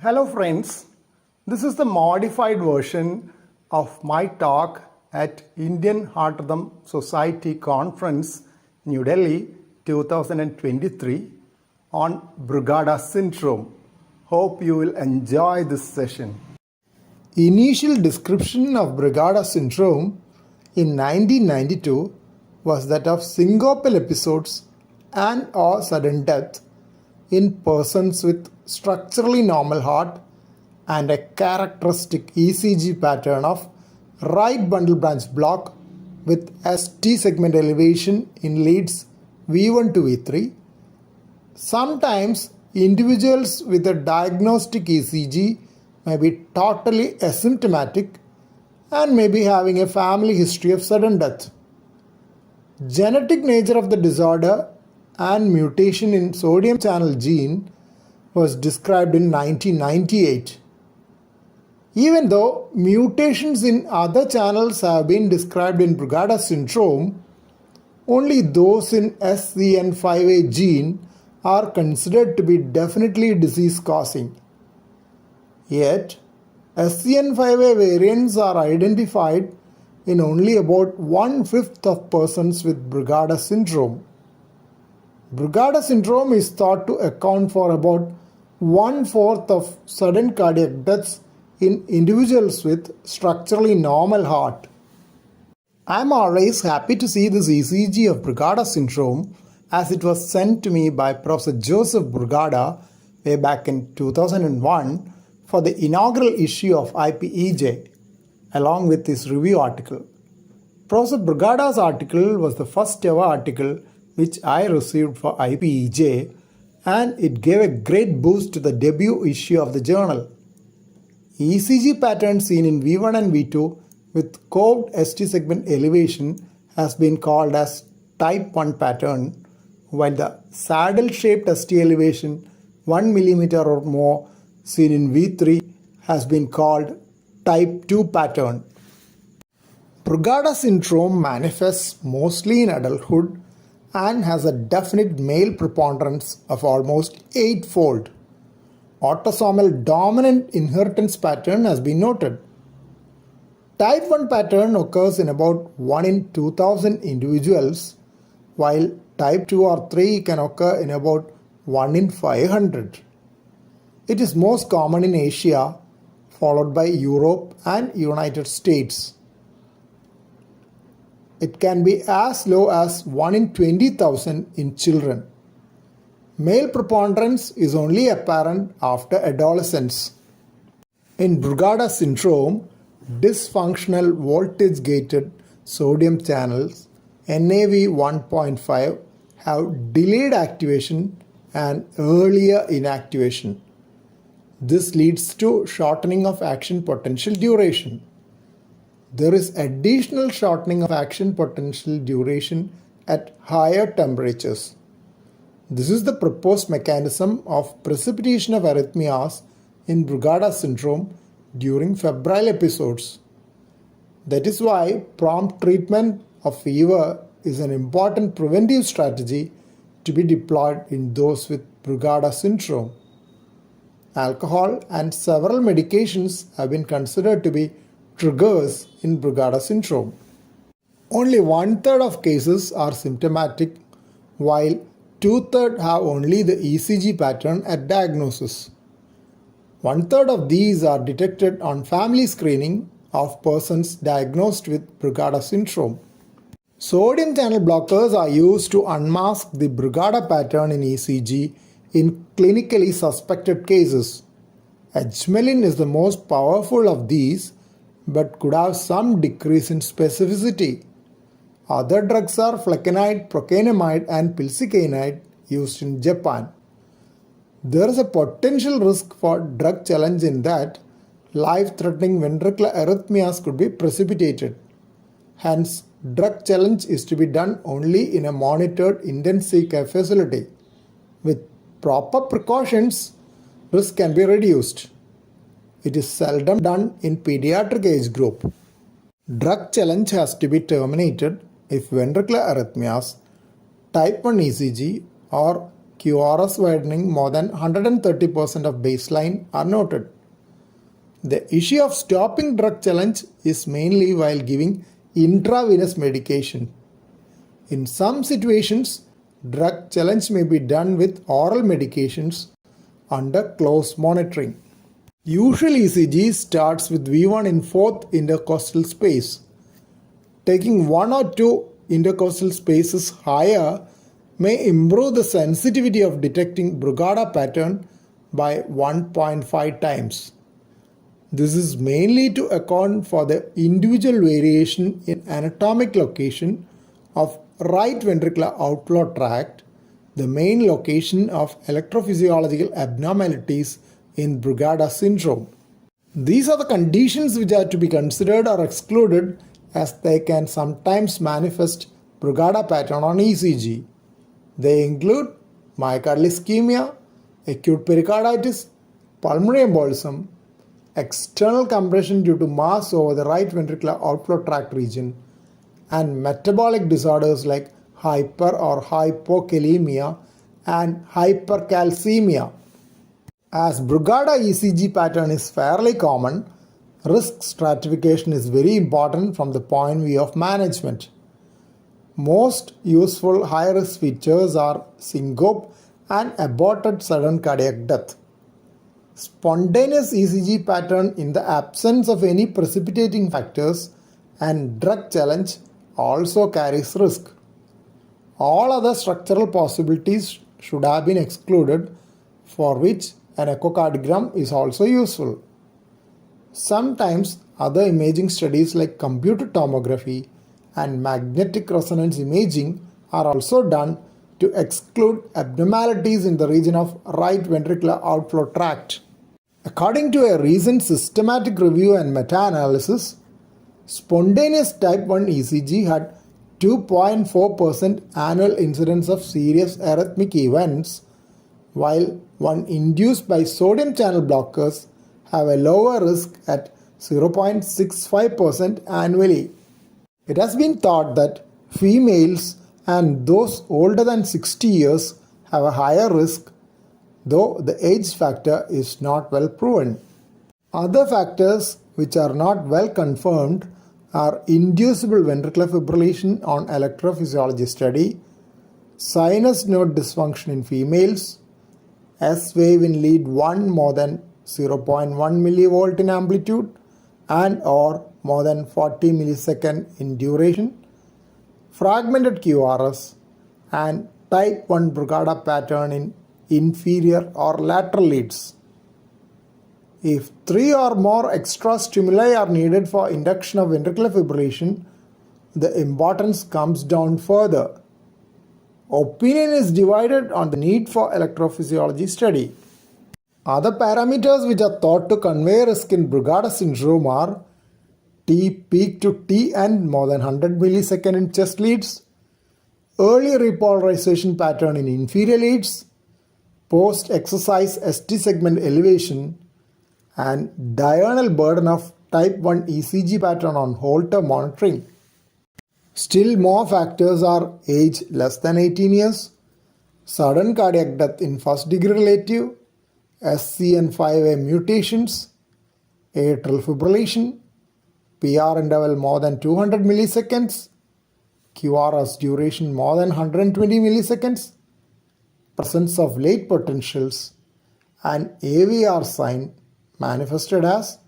Hello friends, this is the modified version of my talk at Indian Heart Rhythm Society Conference, New Delhi 2023 on Brugada Syndrome. Hope you will enjoy this session. Initial description of Brugada Syndrome in 1992 was that of syncopal episodes and or sudden death in persons with structurally normal heart and a characteristic ECG pattern of right bundle branch block with ST segment elevation in leads V1 to V3. Sometimes individuals with a diagnostic ECG may be totally asymptomatic and may be having a family history of sudden death. Genetic nature of the disorder and mutation in sodium channel gene was described in 1998. Even though mutations in other channels have been described in Brugada syndrome, only those in SCN5A gene are considered to be definitely disease-causing. Yet, SCN5A variants are identified in only about 1/5 of persons with Brugada syndrome. Brugada syndrome is thought to account for about 1/4 of sudden cardiac deaths in individuals with structurally normal heart. I am always happy to see this ECG of Brugada syndrome as it was sent to me by Professor Joseph Brugada way back in 2001 for the inaugural issue of IPEJ along with his review article. Professor Brugada's article was the first ever article which I received for IPEJ, and it gave a great boost to the debut issue of the journal. ECG pattern seen in V1 and V2 with curved ST segment elevation has been called as type 1 pattern, while the saddle-shaped ST elevation 1 mm or more seen in V3 has been called type 2 pattern. Brugada syndrome manifests mostly in adulthood and has a definite male preponderance of almost 8-fold. Autosomal dominant inheritance pattern has been noted. Type 1 pattern occurs in about 1 in 2000 individuals, while type 2 or 3 can occur in about 1 in 500. It is most common in Asia, followed by Europe and United States. It can be as low as 1 in 20,000 in children. Male preponderance is only apparent after adolescence. In Brugada syndrome, dysfunctional voltage-gated sodium channels NAV 1.5 have delayed activation and earlier inactivation. This leads to shortening of action potential duration. There is additional shortening of action potential duration at higher temperatures. This is the proposed mechanism of precipitation of arrhythmias in Brugada syndrome during febrile episodes. That is why prompt treatment of fever is an important preventive strategy to be deployed in those with Brugada syndrome. Alcohol and several medications have been considered to be triggers in Brugada syndrome. Only 1/3 of cases are symptomatic, while 2/3 have only the ECG pattern at diagnosis. 1/3 of these are detected on family screening of persons diagnosed with Brugada syndrome. Sodium channel blockers are used to unmask the Brugada pattern in ECG in clinically suspected cases. Edgemelin is the most powerful of these, but could have some decrease in specificity. Other drugs are flecainide, procainamide and pulsiceinide used in Japan. There is a potential risk for drug challenge in that life-threatening ventricular arrhythmias could be precipitated. Hence, drug challenge is to be done only in a monitored intensive care facility. With proper precautions, risk can be reduced. It is seldom done in pediatric age group. Drug challenge has to be terminated if ventricular arrhythmias, type 1 ECG or QRS widening more than 130% of baseline are noted. The issue of stopping drug challenge is mainly while giving intravenous medication. In some situations, drug challenge may be done with oral medications under close monitoring. Usual ECG starts with V1 in fourth intercostal space. Taking one or two intercostal spaces higher may improve the sensitivity of detecting Brugada pattern by 1.5 times. This is mainly to account for the individual variation in anatomic location of right ventricular outflow tract, the main location of electrophysiological abnormalities in Brugada syndrome. These are the conditions which are to be considered or excluded, as they can sometimes manifest Brugada pattern on ECG. They include myocardial ischemia, acute pericarditis, pulmonary embolism, external compression due to mass over the right ventricular outflow tract region, and metabolic disorders like hyper or hypokalemia and hypercalcemia. As Brugada ECG pattern is fairly common, risk stratification is very important from the point of view of management. Most useful high-risk features are syncope and aborted sudden cardiac death. Spontaneous ECG pattern in the absence of any precipitating factors and drug challenge also carries risk. All other structural possibilities should have been excluded, for which an echocardiogram is also useful. Sometimes other imaging studies like computed tomography and magnetic resonance imaging are also done to exclude abnormalities in the region of right ventricular outflow tract. According to a recent systematic review and meta-analysis, spontaneous type 1 ECG had 2.4% annual incidence of serious arrhythmic events, while one induced by sodium channel blockers have a lower risk at 0.65% annually. It has been thought that females and those older than 60 years have a higher risk, though the age factor is not well proven. Other factors which are not well confirmed are inducible ventricular fibrillation on electrophysiology study, sinus node dysfunction in females, S-wave in lead 1 more than 0.1 millivolt in amplitude and or more than 40 millisecond in duration, fragmented QRS, and type 1 Brugada pattern in inferior or lateral leads. If 3 or more extra stimuli are needed for induction of ventricular fibrillation, the importance comes down further. Opinion is divided on the need for electrophysiology study. Other parameters which are thought to convey risk in Brugada syndrome are T peak to T end more than 100 millisecond in chest leads, early repolarization pattern in inferior leads, post-exercise ST segment elevation, and diurnal burden of type 1 ECG pattern on Holter monitoring. Still more factors are age less than 18 years, sudden cardiac death in first degree relative, SCN5A mutations, atrial fibrillation, PR interval more than 200 milliseconds, QRS duration more than 120 milliseconds, presence of late potentials, and AVR sign manifested as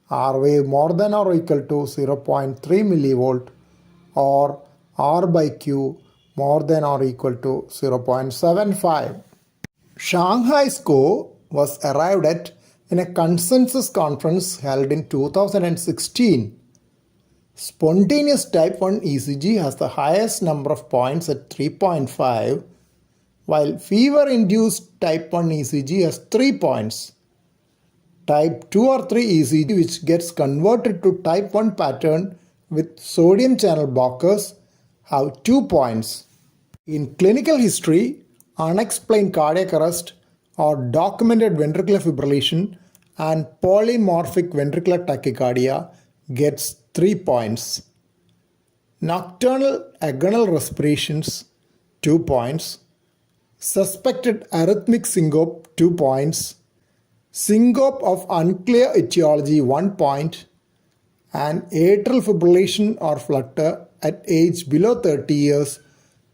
R wave more than or equal to 0.3 millivolt or R by Q more than or equal to 0.75. Shanghai score was arrived at in a consensus conference held in 2016. Spontaneous type 1 ECG has the highest number of points at 3.5, while fever-induced type 1 ECG has 3 points. Type 2 or 3 ECG, which gets converted to type 1 pattern with sodium channel blockers, have 2 points. In clinical history, unexplained cardiac arrest or documented ventricular fibrillation and polymorphic ventricular tachycardia gets 3 points. Nocturnal agonal respirations 2 points. Suspected arrhythmic syncope 2 points, syncope of unclear etiology 1 point, and atrial fibrillation or flutter at age below 30 years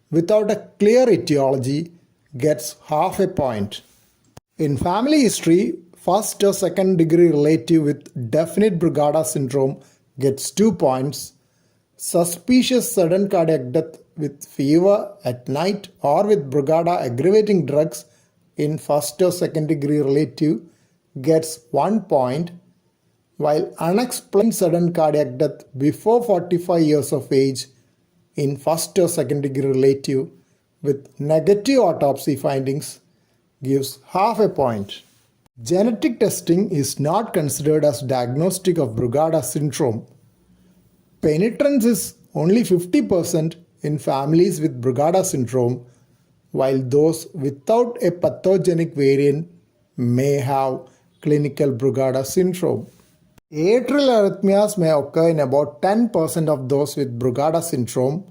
without a clear etiology gets half a point. In family history, first or second degree relative with definite Brugada syndrome gets 2 points. Suspicious sudden cardiac death with fever at night or with Brugada aggravating drugs in first or second degree relative gets 1 point, while unexplained sudden cardiac death before 45 years of age in first or second degree relative with negative autopsy findings gives half a point. Genetic testing is not considered as diagnostic of Brugada syndrome. Penetrance is only 50% in families with Brugada syndrome, while those without a pathogenic variant may have clinical Brugada syndrome. Atrial arrhythmias may occur in about 10% of those with Brugada syndrome,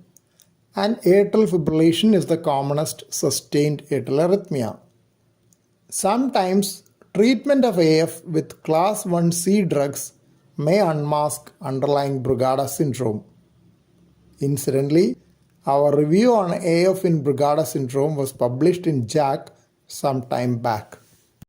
and atrial fibrillation is the commonest sustained atrial arrhythmia. Sometimes treatment of AF with class 1C drugs may unmask underlying Brugada syndrome. Incidentally, our review on AF in Brugada syndrome was published in JACC some time back.